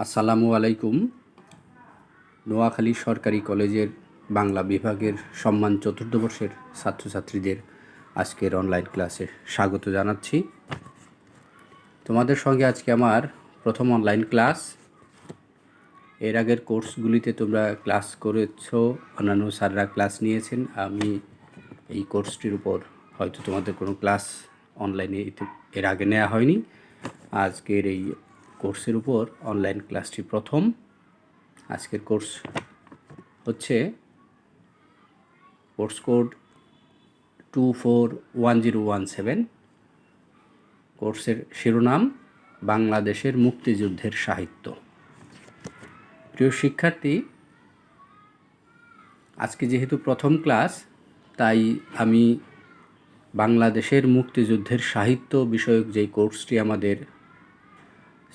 আসসালামু আলাইকুম। নোয়াখালী সরকারি কলেজের বাংলা বিভাগের সম্মান চতুর্থ বর্ষের ছাত্রছাত্রীদের আজকের অনলাইন ক্লাসে স্বাগত জানাচ্ছি। তোমাদের সঙ্গে আজকে আমার প্রথম অনলাইন ক্লাস। এর আগের কোর্সগুলিতে তোমরা ক্লাস করেছো, অন্যান্য স্যাররা ক্লাস নিয়েছেন। আমি এই কোর্সটির উপর হয়তো তোমাদের কোনো ক্লাস অনলাইনে এর আগে নেওয়া হয়নি। আজকের এই কোর্সের উপর অনলাইন ক্লাসটি প্রথম। আজকের কোর্স হচ্ছে কোর্স কোড 241017। কোর্সের শিরোনাম বাংলাদেশের মুক্তিযুদ্ধের সাহিত্য। প্রিয় শিক্ষার্থী, আজকে যেহেতু প্রথম ক্লাস, তাই আমি বাংলাদেশের মুক্তিযুদ্ধের সাহিত্য বিষয়ক যেই কোর্সটি আমাদের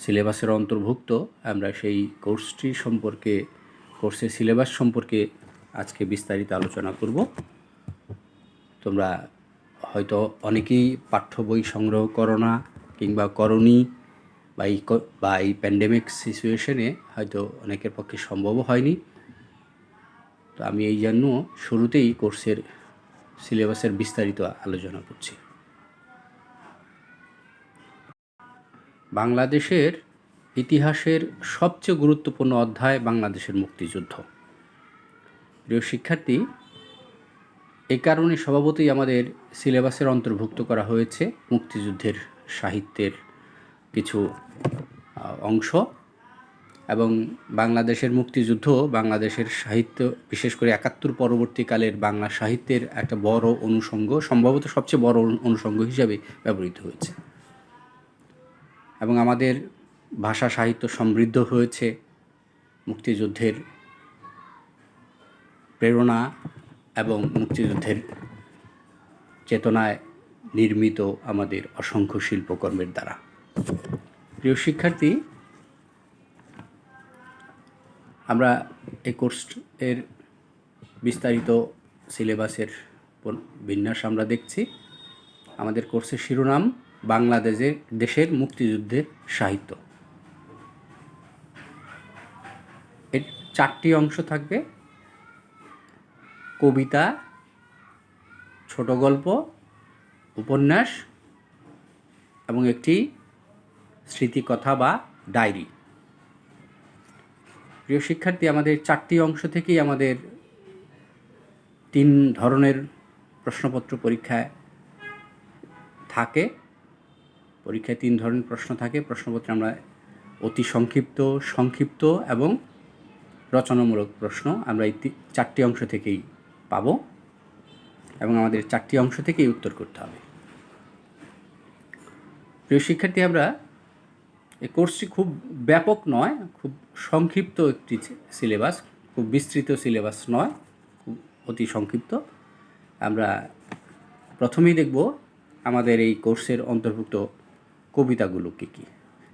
সিলেবাসের অন্তর্ভুক্ত, আমরা সেই কোর্সটি সম্পর্কে, কোর্সের সিলেবাস সম্পর্কে আজকে বিস্তারিত আলোচনা করব। তোমরা হয়তো অনেকেই পাঠ্য বই সংগ্রহ করো না, কিংবা করনি, বা এই প্যান্ডেমিক সিচুয়েশনে হয়তো অনেকের পক্ষে সম্ভবও হয়নি। তো আমি এই জন্য শুরুতেই কোর্সের সিলেবাসের বিস্তারিত আলোচনা করছি। বাংলাদেশের ইতিহাসের সবচেয়ে গুরুত্বপূর্ণ অধ্যায় বাংলাদেশের মুক্তিযুদ্ধ। প্রিয় শিক্ষার্থী, এই কারণে স্বভাবতই আমাদের সিলেবাসের অন্তর্ভুক্ত করা হয়েছে মুক্তিযুদ্ধের সাহিত্যের কিছু অংশ, এবং বাংলাদেশের মুক্তিযুদ্ধ বাংলাদেশের সাহিত্য, বিশেষ করে ৭১ পরবর্তীকালের বাংলা সাহিত্যের একটা বড় অনুষঙ্গ, সম্ভবত সবচেয়ে বড় অনুষঙ্গ হিসাবে ব্যবহৃত হয়েছে। এবং আমাদের ভাষা সাহিত্য সমৃদ্ধ হয়েছে মুক্তিযুদ্ধের প্রেরণা এবং মুক্তিযুদ্ধের চেতনায় নির্মিত আমাদের অসংখ্য শিল্পকর্মের দ্বারা। প্রিয় শিক্ষার্থী, আমরা এই কোর্সের বিস্তারিত সিলেবাসের বিন্যাস আমরা দেখছি। আমাদের কোর্সের শিরোনাম বাংলাদেশের মুক্তিযুদ্ধের সাহিত্য। এর 4টি অংশ থাকবে: কবিতা, ছোট গল্প, উপন্যাস এবং একটি স্মৃতিকথা বা ডায়েরি। প্রিয় শিক্ষার্থী, আমাদের 4টি অংশ থেকেই আমাদের 3 ধরনের প্রশ্নপত্র পরীক্ষায় থাকে। পরীক্ষায় 3 ধরনের প্রশ্ন থাকে। প্রশ্নপত্রে আমরা অতি সংক্ষিপ্ত, সংক্ষিপ্ত এবং রচনামূলক প্রশ্ন আমরা এই 4টি অংশ থেকেই পাব, এবং আমাদের 4টি অংশ থেকেই উত্তর করতে হবে। প্রিয় শিক্ষার্থী, আমরা এই কোর্সটি খুব ব্যাপক নয়, খুব সংক্ষিপ্ত একটি সিলেবাস, খুব বিস্তৃত সিলেবাস নয়, খুব অতি সংক্ষিপ্ত। আমরা প্রথমেই দেখব আমাদের এই কোর্সের অন্তর্ভুক্ত কবিতাগুলো কী কী।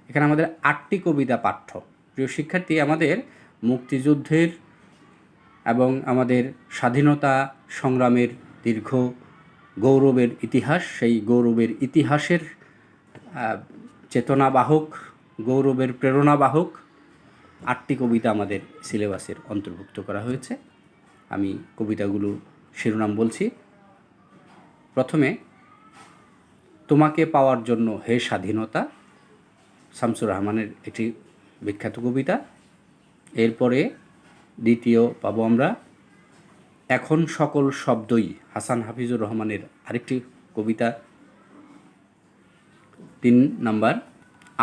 এখানে আমাদের 8টি কবিতা পাঠ্য। প্রিয় শিক্ষার্থী, আমাদের মুক্তিযুদ্ধের এবং আমাদের স্বাধীনতা সংগ্রামের দীর্ঘ গৌরবের ইতিহাস, সেই গৌরবের ইতিহাসের চেতনাবাহক, গৌরবের প্রেরণাবাহক 8টি কবিতা আমাদের সিলেবাসের অন্তর্ভুক্ত করা হয়েছে। আমি কবিতাগুলো শিরোনাম বলছি। প্রথমে তোমাকে পাওয়ার জন্য হে স্বাধীনতা, শামসুর রহমানের একটি বিখ্যাত কবিতা। এরপরে দ্বিতীয় পাবো আমরা এখন সকল শব্দই, হাসান হাফিজুর রহমানের আরেকটি কবিতা। 3 নাম্বার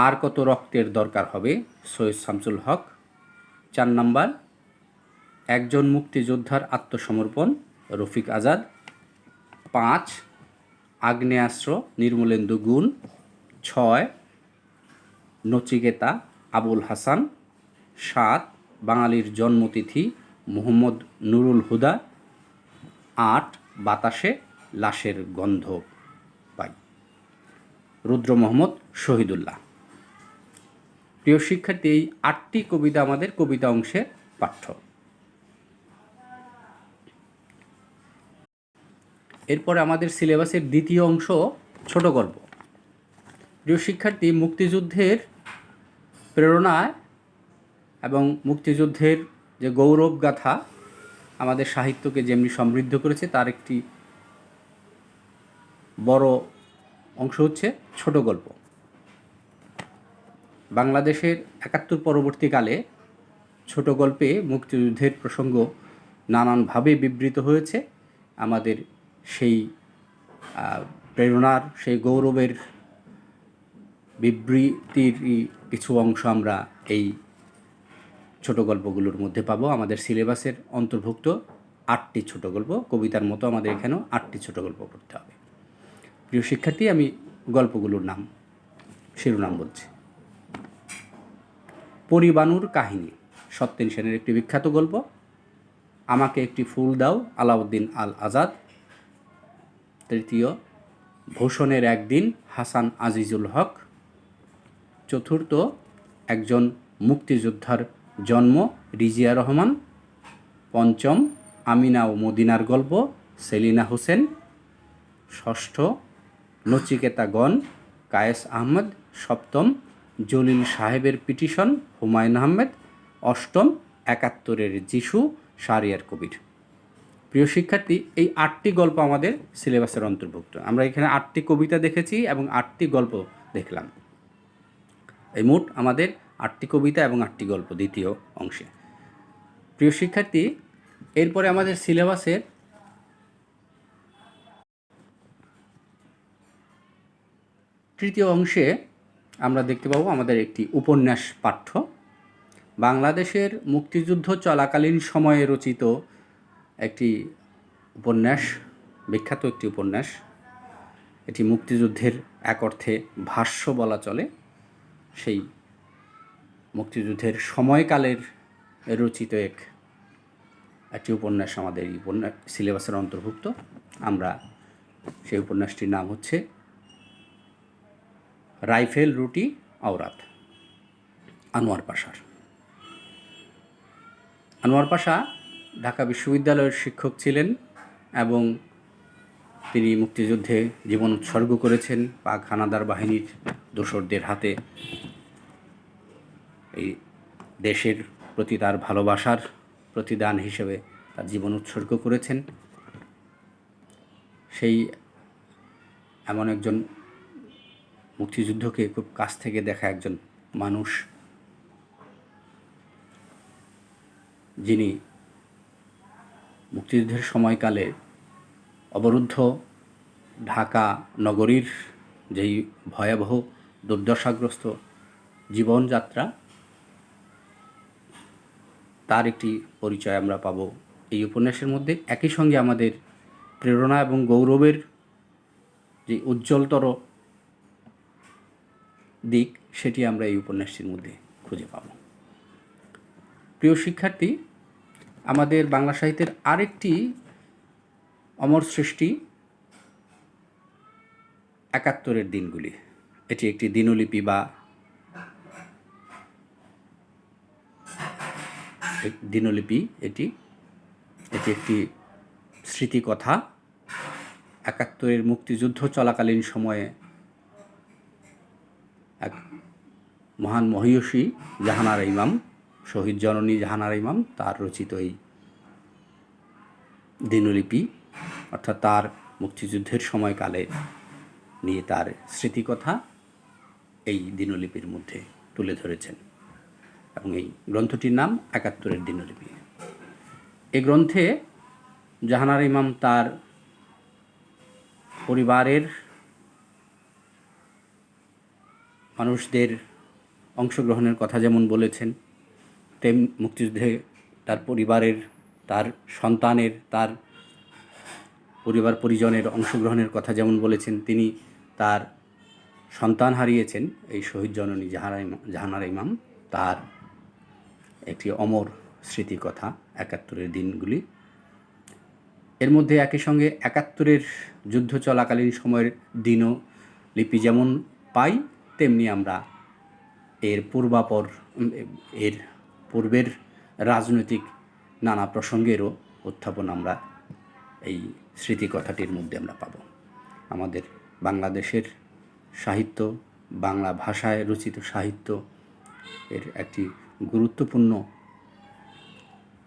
আর কত রক্তের দরকার হবে, সৈয়দ শামসুল হক। 4 নাম্বার একজন মুক্তিযোদ্ধার আত্মসমর্পণ, রফিক আজাদ। 5 আগ্নেয়াস্ত্র, নির্মলেন্দু গুণ। 6 নচিকেতা, আবুল হাসান। 7 বাঙালির জন্মতিথি, মোহাম্মদ নুরুল হুদা। 8 বাতাসে লাশের গন্ধ পাই, রুদ্র মোহাম্মদ শহীদুল্লাহ। প্রিয় শিক্ষার্থী, এই 8টি কবিতা আমাদের কবিতা অংশের পাঠ্য। এরপরে আমাদের সিলেবাসের দ্বিতীয় অংশ ছোট গল্প। প্রিয় শিক্ষার্থী, মুক্তিযুদ্ধের প্রেরণায় এবং মুক্তিযুদ্ধের যে গৌরব গাথা আমাদের সাহিত্যকে যেমনি সমৃদ্ধ করেছে, তার একটি বড় অংশ হচ্ছে ছোট গল্প। বাংলাদেশের ৭১ পরবর্তীকালে ছোট গল্পে মুক্তিযুদ্ধের প্রসঙ্গ নানানভাবে বিবৃত হয়েছে। আমাদের সেই প্রেরণার, সেই গৌরবের বিবৃতির কিছু অংশ আমরা এই ছোট গল্পগুলোর মধ্যে পাবো। আমাদের সিলেবাসের অন্তর্ভুক্ত ৮টি ছোট গল্প, কবিতার মতো আমাদের এখানেও ৮টি ছোট গল্প পড়তে হবে। প্রিয় শিক্ষার্থী, আমি গল্পগুলোর নাম, শিরোনাম বলছি। পরিবানুর কাহিনী, সত্যেন সেনের একটি বিখ্যাত গল্প। আমাকে একটি ফুল দাও, আলাউদ্দিন আল আজাদ। তৃতীয়, ভূষণের একদিন, হাসান আজিজুল হক। চতুর্থ, একজন মুক্তিযোদ্ধার জন্ম, রিজিয়া রহমান। পঞ্চম, আমিনা ও মদিনার গল্প, সেলিনা হোসেন। ষষ্ঠ, নচিকেতাগণ, কায়েস আহমদ। সপ্তম, জলিল সাহেবের পিটিশন, হুমায়ুন আহমেদ। অষ্টম, ৭১-এর যিশু, শাহরিয়ার কবির। প্রিয় শিক্ষার্থী, এই ৮টি গল্প আমাদের সিলেবাসের অন্তর্ভুক্ত। আমরা এখানে ৮টি কবিতা দেখেছি এবং ৮টি গল্প দেখলাম। এই মোট আমাদের ৮টি কবিতা এবং ৮টি গল্প দ্বিতীয় অংশে। প্রিয় শিক্ষার্থী, এরপরে আমাদের সিলেবাসের তৃতীয় অংশে আমরা দেখতে পাবো আমাদের একটি উপন্যাস পাঠ্য। বাংলাদেশের মুক্তিযুদ্ধ চলাকালীন সময়ে রচিত একটি উপন্যাস, বিখ্যাত একটি উপন্যাস। এটি মুক্তিযুদ্ধের এক অর্থে ভাষ্য বলা চলে। সেই মুক্তিযুদ্ধের সময়কালের রচিত একটি উপন্যাস আমাদের এই উপন্যাস সিলেবাসের অন্তর্ভুক্ত। আমরা সেই উপন্যাসটির নাম হচ্ছে রাইফেল, রুটি, আওরাত, আনোয়ার পাশার। আনোয়ার পাশা ঢাকা বিশ্ববিদ্যালয়ের শিক্ষক ছিলেন এবং তিনি মুক্তিযুদ্ধে জীবন উৎসর্গ করেছেন। পাক হানাদার বাহিনীর দোসরদের হাতে এই দেশের প্রতি তার ভালোবাসার প্রতিদান হিসেবে তার জীবন উৎসর্গ করেছেন। সেই এমন একজন মুক্তিযুদ্ধকে খুব কাছ থেকে দেখা একজন মানুষ, যিনি মুক্তিযুদ্ধের সময়কালে অবরুদ্ধ ঢাকা নগরীর যেই ভয়াবহ দুর্দশাগ্রস্ত জীবনযাত্রা, তার একটি পরিচয় আমরা পাব এই উপন্যাসের মধ্যে। একই সঙ্গে আমাদের প্রেরণা এবং গৌরবের যে উজ্জ্বলতর দিক, সেটি আমরা এই উপন্যাসটির মধ্যে খুঁজে পাব। প্রিয় শিক্ষার্থী, আমাদের বাংলা সাহিত্যের আরেকটি অমর সৃষ্টি ৭১-এর দিনগুলি। এটি একটি দিনলিপি বা দিনলিপি। এটি একটি স্মৃতিকথা। ৭১-এর মুক্তিযুদ্ধ চলাকালীন সময়ে এক মহান মহীয়সী জাহানারা ইমাম, শহীদ জননী জাহানারা ইমাম, তার রচিত এই দিনলিপি, অর্থাৎ তার মুক্তিযুদ্ধের সময়কালে নিয়ে তার স্মৃতিকথা এই দিনলিপির মধ্যে তুলে ধরেছেন এবং এই গ্রন্থটির নাম ৭১-এর দিনলিপি। এই গ্রন্থে জাহানারা ইমাম তার পরিবারের মানুষদের অংশগ্রহণের কথা যেমন বলেছেন, মুক্তিযুদ্ধে তার পরিবারের, তার সন্তানের, তার পরিবার পরিজনের অংশগ্রহণের কথা যেমন বলেছেন, তিনি তার সন্তান হারিয়েছেন এই শহীদ জননী জাহানারা ইমাম, তার একটি অমর স্মৃতিকথা ৭১-এর দিনগুলি। এর মধ্যে একই সঙ্গে ৭১-এর যুদ্ধ চলাকালীন সময়ের দিনলিপি যেমন পাই, তেমনি আমরা এর পূর্বের রাজনৈতিক নানা প্রসঙ্গেরও উত্থাপন আমরা এই স্মৃতিকথাটির মধ্যে আমরা পাব। আমাদের বাংলাদেশের সাহিত্য, বাংলা ভাষায় রচিত সাহিত্য এর একটি গুরুত্বপূর্ণ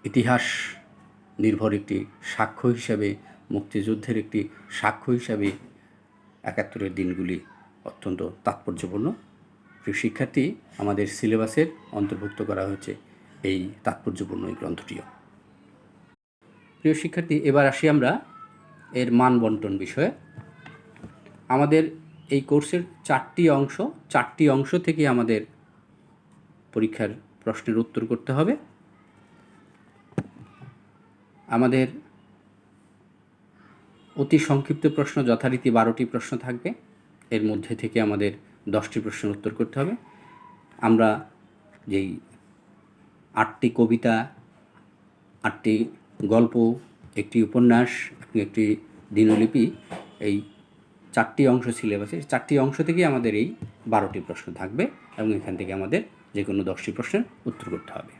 ইতিহাস নির্ভর একটি সাক্ষ্য হিসাবে, মুক্তিযুদ্ধের একটি সাক্ষ্য হিসাবে ৭১-এর দিনগুলি অত্যন্ত তাৎপর্যপূর্ণ। প্রিয় শিক্ষার্থী, আমাদের সিলেবাসের অন্তর্ভুক্ত করা হয়েছে এই তাৎপর্যপূর্ণ এই গ্রন্থটিও। প্রিয় শিক্ষার্থী, এবার আসি আমরা এর মান বন্টন বিষয়ে। আমাদের এই কোর্সের 4টি অংশ থেকে আমাদের পরীক্ষার প্রশ্নের উত্তর করতে হবে। আমাদের অতি সংক্ষিপ্ত প্রশ্ন যথারীতি 12টি প্রশ্ন থাকবে। এর মধ্যে থেকে আমাদের 10টি প্রশ্নের উত্তর করতে হবে। আমরা যেই 8টি কবিতা, 8টি গল্প, একটি উপন্যাস এবং একটি দিনলিপি, এই 4টি অংশ সিলেবাসের 4টি অংশ থেকেই আমাদের এই 12টি প্রশ্ন থাকবে এবং এখান থেকে আমাদের যে কোনো 10টি প্রশ্নের উত্তর করতে হবে।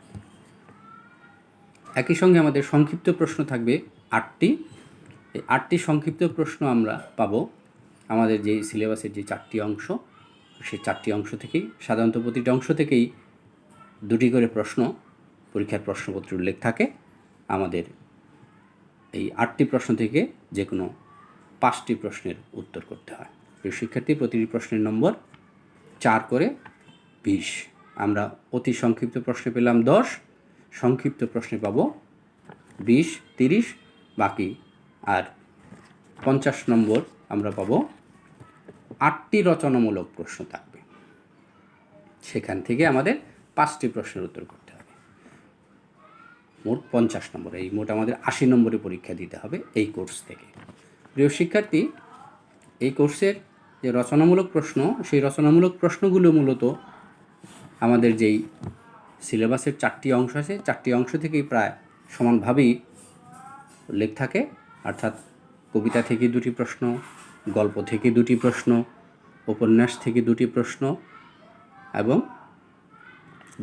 একই সঙ্গে আমাদের সংক্ষিপ্ত প্রশ্ন থাকবে 8টি। এই 8টি সংক্ষিপ্ত প্রশ্ন আমরা পাবো আমাদের যেই সিলেবাসের যে 4টি অংশ, সেই 4টি অংশ থেকেই। সাধারণত প্রতিটি অংশ থেকেই 2টি করে প্রশ্ন পরীক্ষার প্রশ্নপত্রে উল্লেখ থাকে। আমাদের এই 8টি প্রশ্ন থেকে যে কোনো 5টি প্রশ্নের উত্তর করতে হয়। প্রিয় শিক্ষার্থী, প্রতিটি প্রশ্নের নম্বর 4 করে 20। আমরা অতি সংক্ষিপ্ত প্রশ্নে পেলাম 10, সংক্ষিপ্ত প্রশ্নে পাবো 20, 30, বাকি আর 50 নম্বর আমরা পাবো 8টি রচনামূলক প্রশ্ন থাকবে। সেখান থেকে আমাদের 5টি প্রশ্নের উত্তর করতে হবে। মোট 50 নম্বর, এই মোট আমাদের 80 নম্বরে পরীক্ষা দিতে হবে এই কোর্স থেকে। প্রিয় শিক্ষার্থী, এই কোর্সের যে রচনামূলক প্রশ্ন, সেই রচনামূলক প্রশ্নগুলো মূলত আমাদের যেই সিলেবাসের 4টি অংশ আছে, 4টি অংশ থেকেই প্রায় সমানভাবেই উল্লেখ থাকে। অর্থাৎ কবিতা থেকে 2টি প্রশ্ন, গল্প থেকে 2টি প্রশ্ন, উপন্যাস থেকে 2টি প্রশ্ন এবং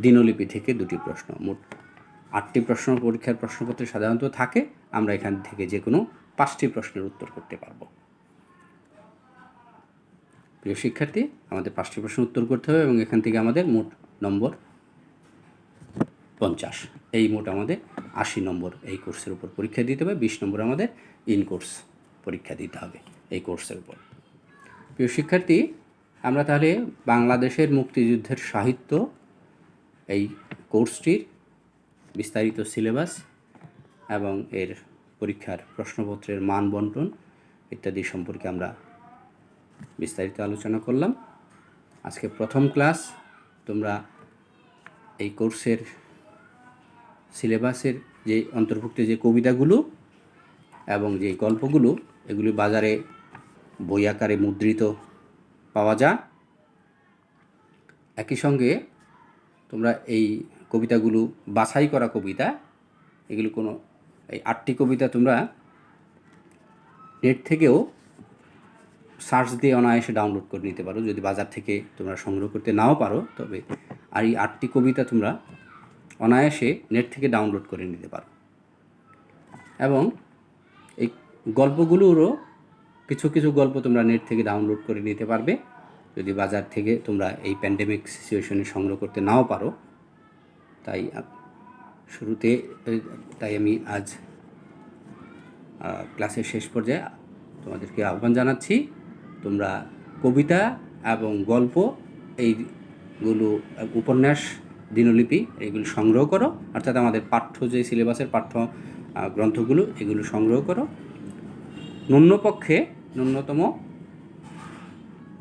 দিনলিপি থেকে 2টি প্রশ্ন। মোট 8টি প্রশ্ন পরীক্ষার প্রশ্নপত্রে সাধারণত থাকে। আমরা এখান থেকে যে কোনো 5টি প্রশ্নের উত্তর করতে পারবো। প্রিয় শিক্ষার্থী, আমাদের 5টি প্রশ্নের উত্তর করতে হবে এবং এখান থেকে আমাদের মোট নম্বর 50। এই মোট আমাদের 80 নম্বর এই কোর্সের উপর পরীক্ষা দিতে হবে। 20 নম্বর আমাদের ইন কোর্স পরীক্ষা দিতে হবে এই কোর্সের উপর। প্রিয় শিক্ষার্থী, আমরা তাহলে বাংলাদেশের মুক্তিযুদ্ধের সাহিত্য এই কোর্সটির বিস্তারিত সিলেবাস এবং এর পরীক্ষার প্রশ্নপত্রের মান বন্টন ইত্যাদি সম্পর্কে আমরা বিস্তারিত আলোচনা করলাম। আজকে প্রথম ক্লাস। তোমরা এই কোর্সের সিলেবাসের যে অন্তর্ভুক্ত যে কবিতাগুলো এবং যে গল্পগুলো, এগুলি বাজারে বই আকারে মুদ্রিত পাওয়া যায়। একই সঙ্গে তোমরা এই কবিতাগুলো বাছাই করা কবিতা, এগুলো কোনো এই 8টি কবিতা তোমরা নেট থেকেও সার্চ দিয়ে অনায়াসে ডাউনলোড করে নিতে পারো। যদি বাজার থেকে তোমরা সংগ্রহ করতে নাও পারো, তবে আর এই 8টি কবিতা তোমরা অনায়াসে নেট থেকে ডাউনলোড করে নিতে পারো। এবং এই গল্পগুলোরও কিছু কিছু গল্প তোমরা নেট থেকে ডাউনলোড করে নিতে পারবে যদি বাজার থেকে তোমরা এই প্যান্ডেমিক সিচুয়েশনে সংগ্রহ করতে নাও পারো। তাই আমি আজ ক্লাসের শেষ পর্যায়ে তোমাদেরকে আহ্বান জানাচ্ছি, তোমরা কবিতা এবং গল্প, এইগুলো উপন্যাস, দিনলিপি, এগুলো সংগ্রহ করো। অর্থাৎ আমাদের পাঠ্য যে সিলেবাসের পাঠ্য গ্রন্থগুলো, এগুলো সংগ্রহ করো। ন্যূনতম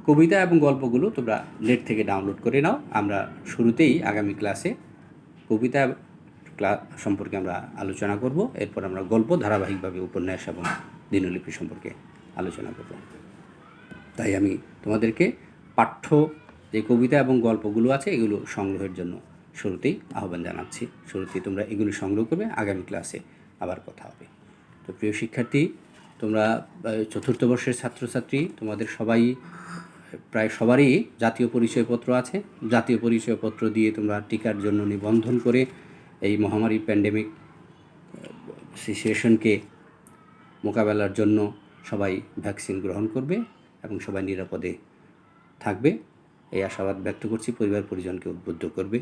কবিতা এবং গল্পগুলো তোমরা নেট থেকে ডাউনলোড করে নাও। আমরা শুরুতেই আগামী ক্লাসে কবিতা সম্পর্কে আমরা আলোচনা করব। এরপর আমরা গল্প, ধারাবাহিকভাবে উপন্যাস এবং দিনলিপি সম্পর্কে আলোচনা করব। তাই আমি তোমাদেরকে পাঠ্য যে কবিতা এবং গল্পগুলো আছে, এগুলো সংগ্রহের জন্য শুরুতেই আহ্বান জানাচ্ছি। শুরুতেই তোমরা এগুলো সংগ্রহ করবে, আগামী ক্লাসে আবার কথা হবে। তো প্রিয় শিক্ষার্থী, তোমরা 4র্থ বর্ষের ছাত্রছাত্রী, তোমাদের প্রায় সবারই জাতীয় পরিচয়পত্র আছে। জাতীয় পরিচয়পত্র দিয়ে তোমরা টিকার জন্য নিবন্ধন করে এই মহামারী প্যান্ডেমিক সিচুয়েশনকে মোকাবেলার জন্য সবাই ভ্যাকসিন গ্রহণ করবে এবং সবাই নিরাপদে থাকবে, এই আশাবাদ ব্যক্ত করছি। পরিবার পরিজনকে উদ্বুদ্ধ করবে।